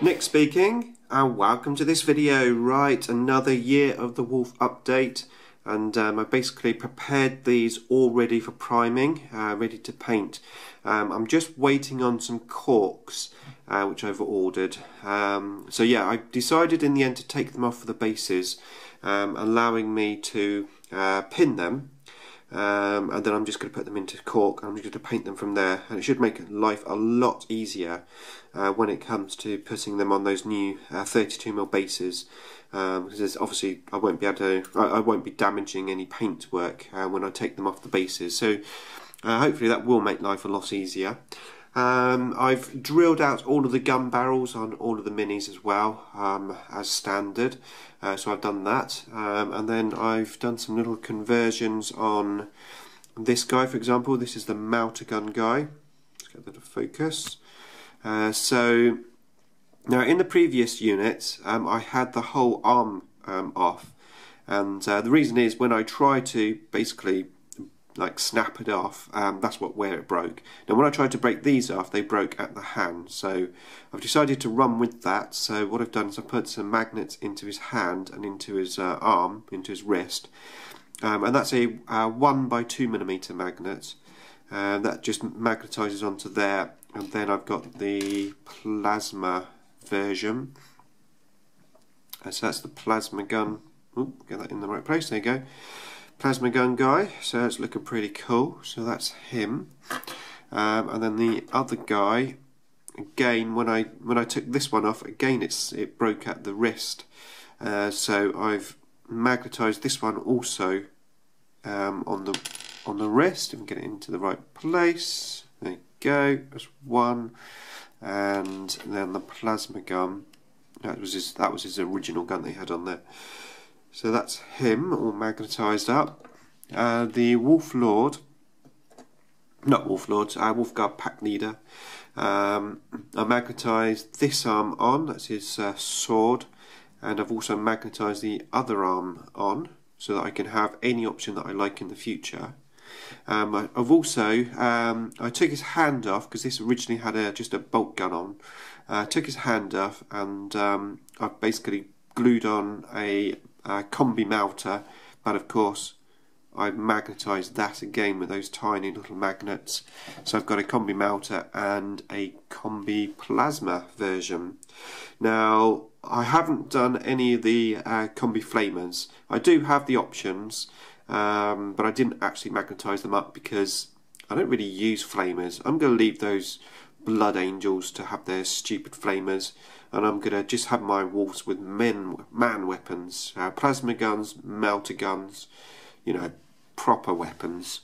Nick speaking, and welcome to this video. Right, another Year of the Wolf update, and I basically prepared these all ready for priming, ready to paint. I'm just waiting on some corks, which I've ordered. So yeah, I decided in the end to take them off for the bases, allowing me to pin them. And then I'm just going to put them into cork and I'm just going to paint them from there, and it should make life a lot easier when it comes to putting them on those new 32mm bases, because obviously I won't be able to, I won't be damaging any paintwork when I take them off the bases, so hopefully that will make life a lot easier. I've drilled out all of the gun barrels on all of the minis as well, as standard, so I've done that, and then I've done some little conversions on this guy. For example, this is the Melter gun guy. Let's get that to focus. So now in the previous unit I had the whole arm off, and the reason is when I tried to basically like snap it off, that's where it broke. Now when I tried to break these off, they broke at the hand, so I've decided to run with that. So what I've done is I've put some magnets into his hand and into his arm, into his wrist, and that's a 1x2mm magnet, that just magnetises onto there. And then I've got the plasma version, so that's the plasma gun. Ooh, get that in the right place, there you go. Plasma gun guy, so it's looking pretty cool. So that's him, and then the other guy, again, when I took this one off, again it broke at the wrist, so I've magnetised this one also on the wrist. If we get it into the right place, there you go. That's one, and then the plasma gun. That was his original gun that he had on there. So that's him all magnetised up. The Wolf Lord, not Wolf Lord, Wolfguard Pack Leader. I magnetised this arm on, that's his sword, and I've also magnetised the other arm on so that I can have any option that I like in the future. I've also, I took his hand off because this originally had just a bolt gun on. I took his hand off, and I've basically glued on a combi melter, but of course I've magnetised that again with those tiny little magnets. So I've got a combi melter and a combi plasma version. Now I haven't done any of the combi flamers. I do have the options, but I didn't actually magnetise them up because I don't really use flamers. I'm going to leave those Blood Angels to have their stupid flamers, and I'm going to just have my wolves with man weapons, plasma guns, melter guns, you know, proper weapons.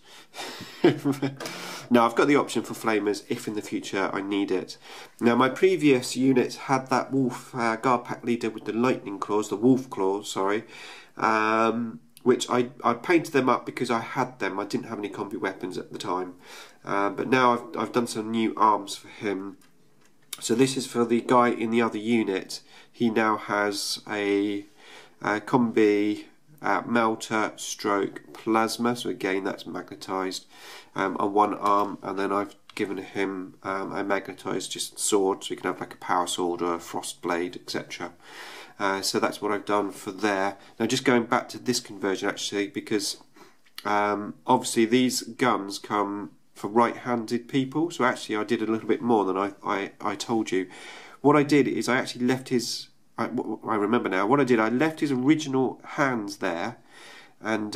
Now I've got the option for flamers if in the future I need it. Now my previous unit had that Wolf Guard Pack Leader with the lightning claws, the wolf claws, sorry, which I painted them up because I had them. I didn't have any combi weapons at the time, but now I've done some new arms for him. So this is for the guy in the other unit. He now has a combi melter stroke plasma, so again that's magnetised on one arm, and then I've given him a magnetised just sword, so he can have like a power sword or a frost blade, etc. So that's what I've done for there. Now just going back to this conversion actually, because obviously these guns come for right-handed people, so actually I did a little bit more than I told you. What I did is I actually left his, I remember now, what I did, I left his original hands there, and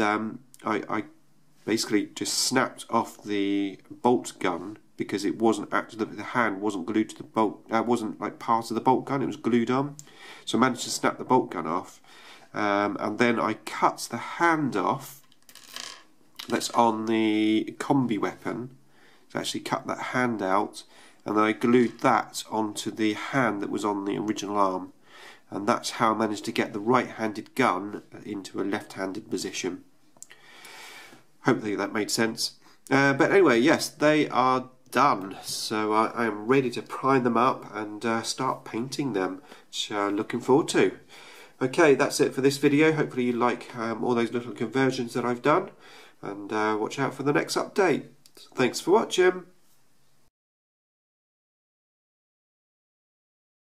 I basically just snapped off the bolt gun because it wasn't actually, the hand wasn't glued to the bolt, wasn't like part of the bolt gun, it was glued on. So I managed to snap the bolt gun off, and then I cut the hand off that's on the combi weapon. So I actually cut that hand out, and then I glued that onto the hand that was on the original arm, and that's how I managed to get the right-handed gun into a left-handed position. Hopefully that made sense. But anyway, yes, they are done, so I am ready to prime them up and start painting them, which I'm looking forward to. Okay, that's it for this video. Hopefully you like all those little conversions that I've done, and watch out for the next update. Thanks for watching.